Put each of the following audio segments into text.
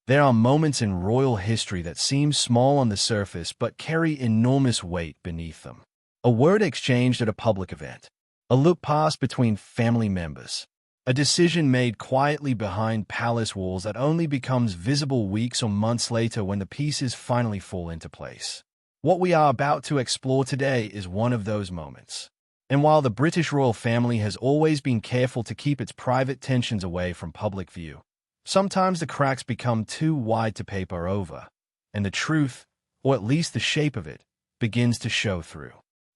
There are moments in royal history that seem small on the surface but carry enormous weight beneath them. A word exchanged at a public event. A look passed between family members. A decision made quietly behind palace walls that only becomes visible weeks or months later when the pieces finally fall into place. What we are about to explore today is one of those moments. And while the British royal family has always been careful to keep its private tensions away from public view, sometimes the cracks become too wide to paper over, and the truth, or at least the shape of it, begins to show through.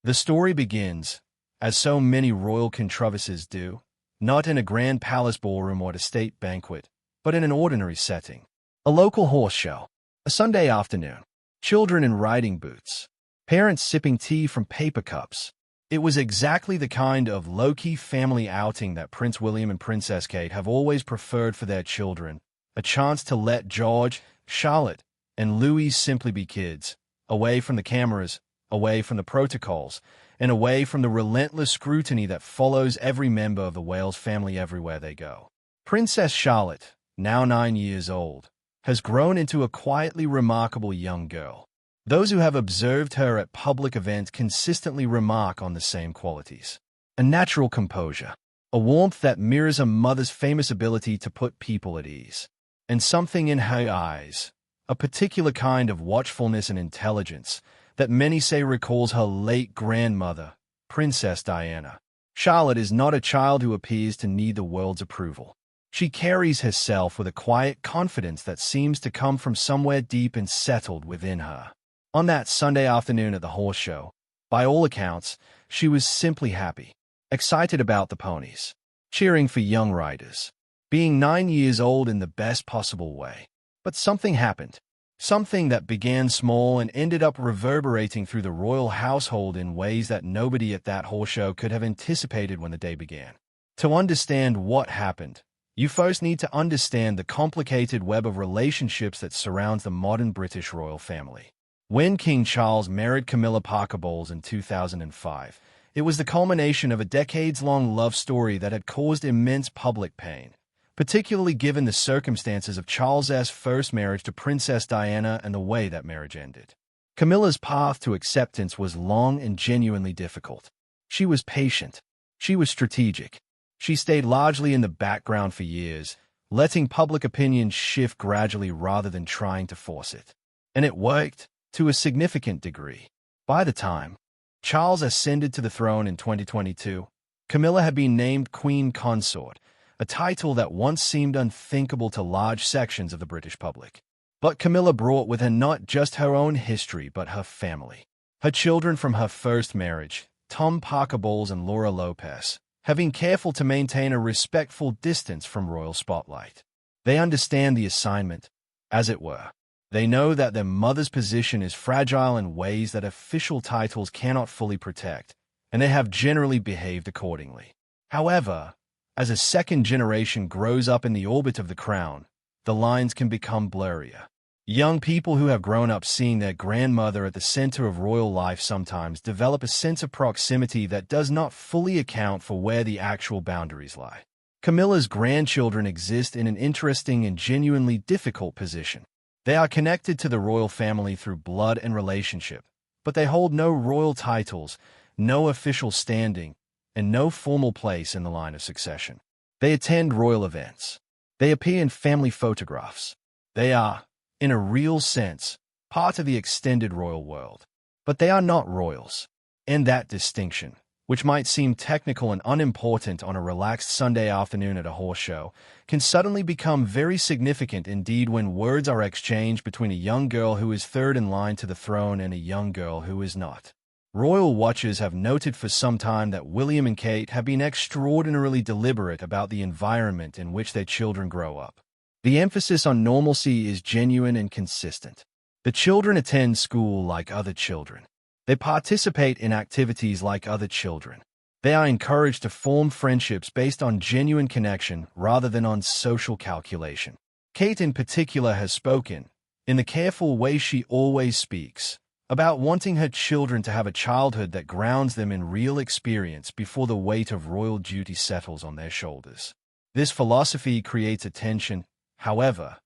The story begins, as so many royal controversies do, not in a grand palace ballroom or at a state banquet, but in an ordinary setting. A local horse show. A Sunday afternoon. Children in riding boots. Parents sipping tea from paper cups. It was exactly the kind of low-key family outing that Prince William and Princess Kate have always preferred for their children, a chance to let George, Charlotte, and Louis simply be kids, away from the cameras, away from the protocols, and away from the relentless scrutiny that follows every member of the Wales family everywhere they go. Princess Charlotte, now 9 years old, has grown into a quietly remarkable young girl. Those who have observed her at public events consistently remark on the same qualities. A natural composure, a warmth that mirrors a mother's famous ability to put people at ease, and something in her eyes, a particular kind of watchfulness and intelligence that many say recalls her late grandmother, Princess Diana. Charlotte is not a child who appears to need the world's approval. She carries herself with a quiet confidence that seems to come from somewhere deep and settled within her. On that Sunday afternoon at the horse show, by all accounts, she was simply happy, excited about the ponies, cheering for young riders, being 9 years old in the best possible way. But something happened, something that began small and ended up reverberating through the royal household in ways that nobody at that horse show could have anticipated when the day began. To understand what happened, you first need to understand the complicated web of relationships that surrounds the modern British royal family. When King Charles married Camilla Parker Bowles in 2005, it was the culmination of a decades-long love story that had caused immense public pain, particularly given the circumstances of Charles's first marriage to Princess Diana and the way that marriage ended. Camilla's path to acceptance was long and genuinely difficult. She was patient. She was strategic. She stayed largely in the background for years, letting public opinion shift gradually rather than trying to force it. And it worked, to a significant degree. By the time Charles ascended to the throne in 2022, Camilla had been named Queen Consort, a title that once seemed unthinkable to large sections of the British public. But Camilla brought with her not just her own history but her family. Her children from her first marriage, Tom Parker Bowles and Laura Lopez, have been careful to maintain a respectful distance from royal spotlight. They understand the assignment, as it were. They know that their mother's position is fragile in ways that official titles cannot fully protect, and they have generally behaved accordingly. However, as a second generation grows up in the orbit of the crown, the lines can become blurrier. Young people who have grown up seeing their grandmother at the center of royal life sometimes develop a sense of proximity that does not fully account for where the actual boundaries lie. Camilla's grandchildren exist in an interesting and genuinely difficult position. They are connected to the royal family through blood and relationship, but they hold no royal titles, no official standing, and no formal place in the line of succession. They attend royal events. They appear in family photographs. They are, in a real sense, part of the extended royal world. But they are not royals. And that distinction, which might seem technical and unimportant on a relaxed Sunday afternoon at a horse show, can suddenly become very significant indeed when words are exchanged between a young girl who is third in line to the throne and a young girl who is not. Royal watchers have noted for some time that William and Kate have been extraordinarily deliberate about the environment in which their children grow up. The emphasis on normalcy is genuine and consistent. The children attend school like other children. They participate in activities like other children. They are encouraged to form friendships based on genuine connection rather than on social calculation. Kate in particular has spoken, in the careful way she always speaks, about wanting her children to have a childhood that grounds them in real experience before the weight of royal duty settles on their shoulders. This philosophy creates a tension, however,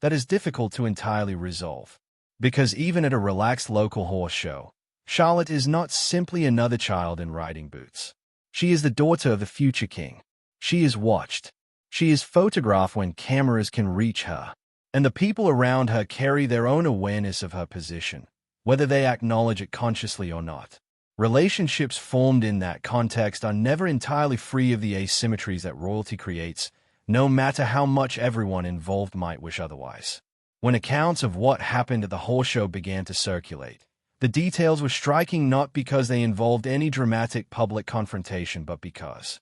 that is difficult to entirely resolve. Because even at a relaxed local horse show, Charlotte is not simply another child in riding boots. She is the daughter of the future king. She is watched. She is photographed when cameras can reach her. And the people around her carry their own awareness of her position, whether they acknowledge it consciously or not. Relationships formed in that context are never entirely free of the asymmetries that royalty creates, no matter how much everyone involved might wish otherwise. When accounts of what happened at the horse show began to circulate, the details were striking not because they involved any dramatic public confrontation, but because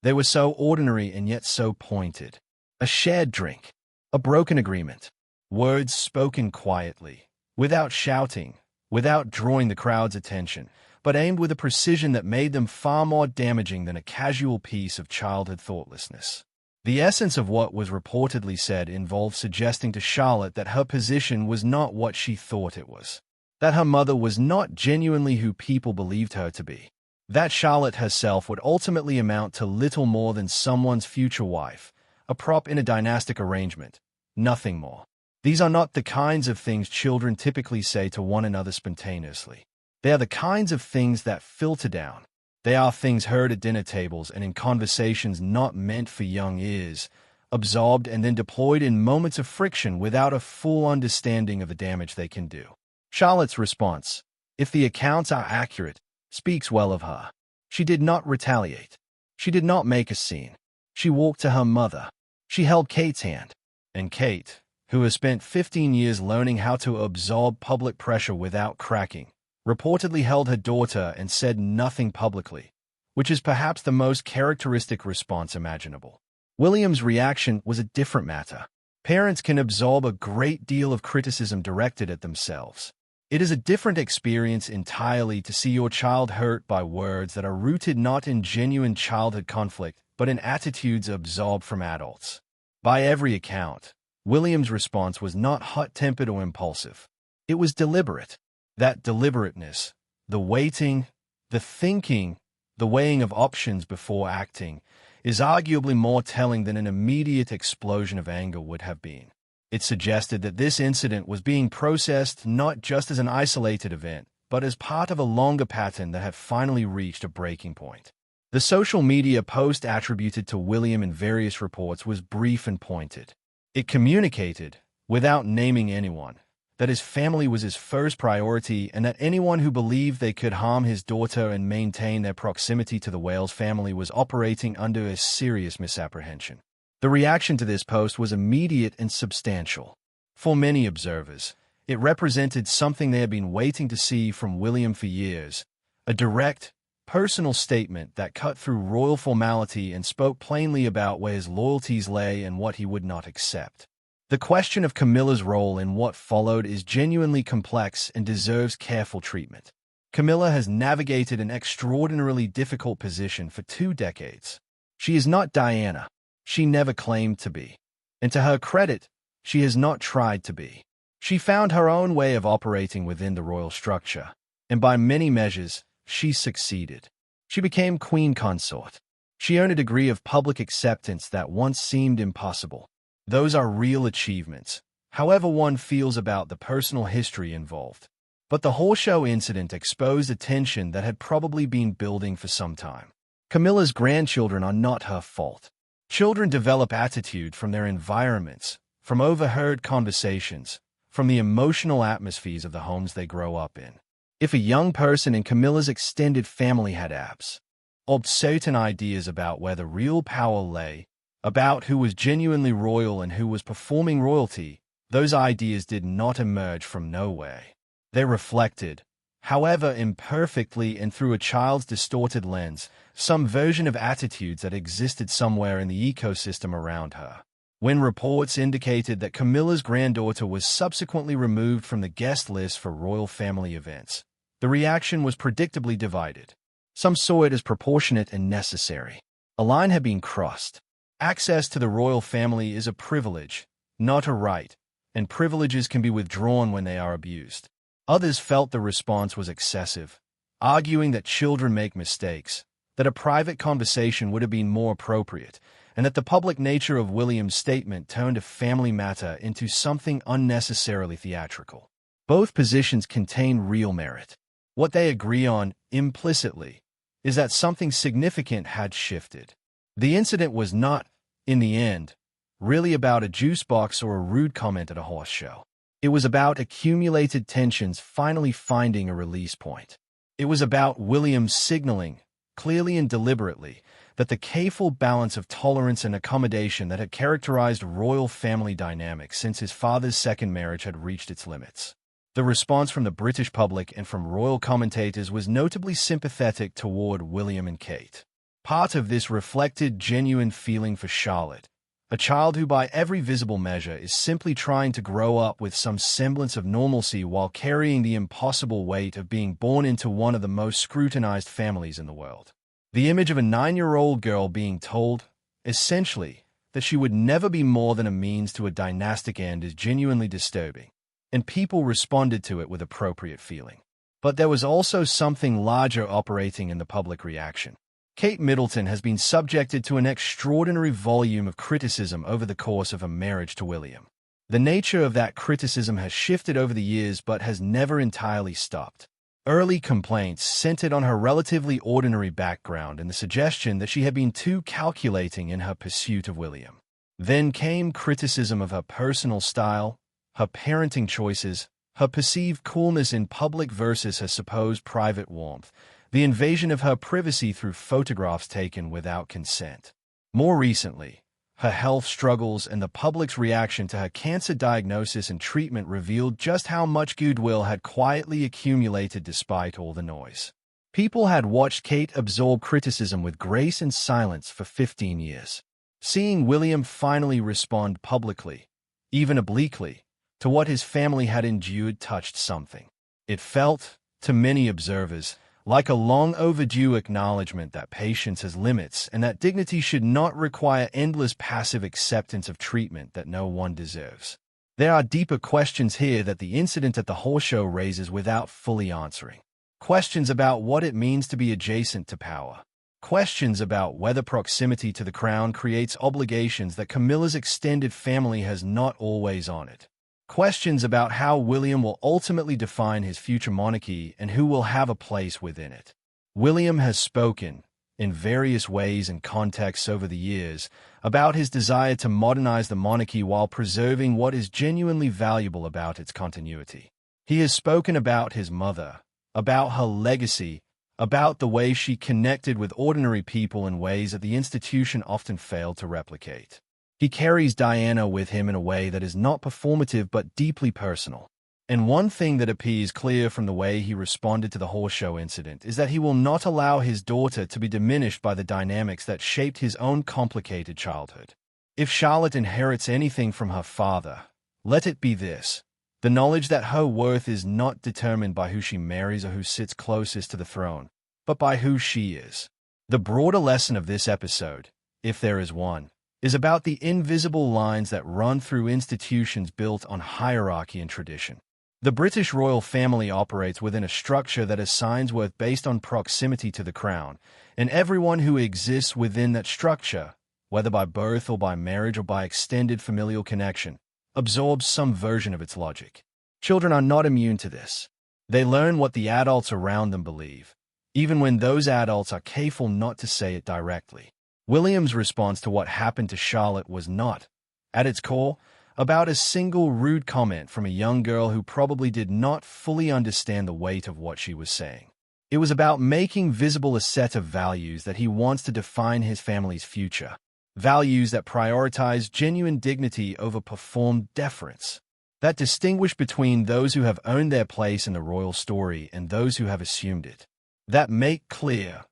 they were so ordinary and yet so pointed. A shared drink, a broken agreement, words spoken quietly, without shouting, without drawing the crowd's attention, but aimed with a precision that made them far more damaging than a casual piece of childhood thoughtlessness. The essence of what was reportedly said involved suggesting to Charlotte that her position was not what she thought it was, that her mother was not genuinely who people believed her to be, that Charlotte herself would ultimately amount to little more than someone's future wife, a prop in a dynastic arrangement, nothing more. These are not the kinds of things children typically say to one another spontaneously. They are the kinds of things that filter down. They are things heard at dinner tables and in conversations not meant for young ears, absorbed and then deployed in moments of friction without a full understanding of the damage they can do. Charlotte's response, if the accounts are accurate, speaks well of her. She did not retaliate. She did not make a scene. She walked to her mother. She held Kate's hand. And Kate, who has spent 15 years learning how to absorb public pressure without cracking, reportedly held her daughter and said nothing publicly, which is perhaps the most characteristic response imaginable. William's reaction was a different matter. Parents can absorb a great deal of criticism directed at themselves. It is a different experience entirely to see your child hurt by words that are rooted not in genuine childhood conflict, but in attitudes absorbed from adults. By every account, William's response was not hot-tempered or impulsive. It was deliberate. That deliberateness, the waiting, the thinking, the weighing of options before acting, is arguably more telling than an immediate explosion of anger would have been. It suggested that this incident was being processed not just as an isolated event, but as part of a longer pattern that had finally reached a breaking point. The social media post attributed to William in various reports was brief and pointed. It communicated, without naming anyone, that his family was his first priority and that anyone who believed they could harm his daughter and maintain their proximity to the Wales family was operating under a serious misapprehension. The reaction to this post was immediate and substantial. For many observers, it represented something they had been waiting to see from William for years, a direct, personal statement that cut through royal formality and spoke plainly about where his loyalties lay and what he would not accept. The question of Camilla's role in what followed is genuinely complex and deserves careful treatment. Camilla has navigated an extraordinarily difficult position for 2 decades. She is not Diana. She never claimed to be. And to her credit, she has not tried to be. She found her own way of operating within the royal structure, and by many measures, she succeeded. She became queen consort. She earned a degree of public acceptance that once seemed impossible. Those are real achievements, however one feels about the personal history involved. But the horse show incident exposed a tension that had probably been building for some time. Camilla's grandchildren are not her fault. Children develop attitude from their environments, from overheard conversations, from the emotional atmospheres of the homes they grow up in. If a young person in Camilla's extended family had absorbed certain ideas about where the real power lay, about who was genuinely royal and who was performing royalty, those ideas did not emerge from nowhere. They reflected, however imperfectly and through a child's distorted lens, some version of attitudes that existed somewhere in the ecosystem around her. When reports indicated that Camilla's granddaughter was subsequently removed from the guest list for royal family events, the reaction was predictably divided. Some saw it as proportionate and necessary. A line had been crossed. Access to the royal family is a privilege, not a right, and privileges can be withdrawn when they are abused. Others felt the response was excessive, arguing that children make mistakes, that a private conversation would have been more appropriate, and that the public nature of William's statement turned a family matter into something unnecessarily theatrical. Both positions contain real merit. What they agree on, implicitly, is that something significant had shifted. The incident was not, in the end, really about a juice box or a rude comment at a horse show. It was about accumulated tensions finally finding a release point. It was about William signaling, clearly and deliberately, that the careful balance of tolerance and accommodation that had characterized royal family dynamics since his father's second marriage had reached its limits. The response from the British public and from royal commentators was notably sympathetic toward William and Kate. Part of this reflected genuine feeling for Charlotte, a child who by every visible measure is simply trying to grow up with some semblance of normalcy while carrying the impossible weight of being born into one of the most scrutinized families in the world. The image of a 9-year-old girl being told, essentially, that she would never be more than a means to a dynastic end is genuinely disturbing, and people responded to it with appropriate feeling. But there was also something larger operating in the public reaction. Kate Middleton has been subjected to an extraordinary volume of criticism over the course of her marriage to William. The nature of that criticism has shifted over the years but has never entirely stopped. Early complaints centered on her relatively ordinary background and the suggestion that she had been too calculating in her pursuit of William. Then came criticism of her personal style, her parenting choices, her perceived coolness in public versus her supposed private warmth, the invasion of her privacy through photographs taken without consent. More recently, her health struggles and the public's reaction to her cancer diagnosis and treatment revealed just how much goodwill had quietly accumulated despite all the noise. People had watched Kate absorb criticism with grace and silence for 15 years. Seeing William finally respond publicly, even obliquely, to what his family had endured touched something. It felt, to many observers, like a long overdue acknowledgement that patience has limits and that dignity should not require endless passive acceptance of treatment that no one deserves. There are deeper questions here that the incident at the horse show raises without fully answering. Questions about what it means to be adjacent to power. Questions about whether proximity to the crown creates obligations that Camilla's extended family has not always honored. Questions about how William will ultimately define his future monarchy and who will have a place within it. William has spoken, in various ways and contexts over the years, about his desire to modernize the monarchy while preserving what is genuinely valuable about its continuity. He has spoken about his mother, about her legacy, about the way she connected with ordinary people in ways that the institution often failed to replicate. He carries Diana with him in a way that is not performative but deeply personal. And one thing that appears clear from the way he responded to the horse show incident is that he will not allow his daughter to be diminished by the dynamics that shaped his own complicated childhood. If Charlotte inherits anything from her father, let it be this: the knowledge that her worth is not determined by who she marries or who sits closest to the throne, but by who she is. The broader lesson of this episode, if there is one, is about the invisible lines that run through institutions built on hierarchy and tradition. The British royal family operates within a structure that assigns worth based on proximity to the crown, and everyone who exists within that structure, whether by birth or by marriage or by extended familial connection, absorbs some version of its logic. Children are not immune to this. They learn what the adults around them believe, even when those adults are careful not to say it directly. William's response to what happened to Charlotte was not, at its core, about a single rude comment from a young girl who probably did not fully understand the weight of what she was saying. It was about making visible a set of values that he wants to define his family's future, values that prioritize genuine dignity over performed deference, that distinguish between those who have earned their place in the royal story and those who have assumed it, that make clear,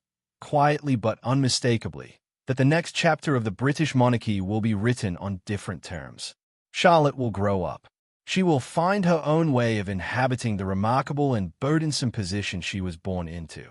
quietly but unmistakably, that the next chapter of the British monarchy will be written on different terms. Charlotte will grow up. She will find her own way of inhabiting the remarkable and burdensome position she was born into.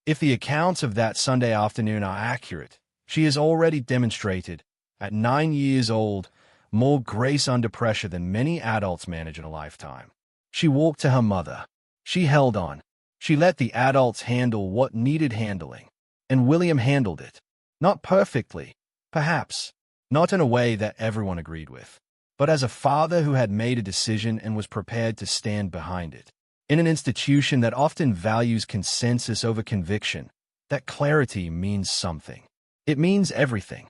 If the accounts of that Sunday afternoon are accurate, she has already demonstrated, at 9 years old, more grace under pressure than many adults manage in a lifetime. She walked to her mother. She held on. She let the adults handle what needed handling. And William handled it. Not perfectly, perhaps, not in a way that everyone agreed with, but as a father who had made a decision and was prepared to stand behind it. In an institution that often values consensus over conviction, that clarity means something. It means everything.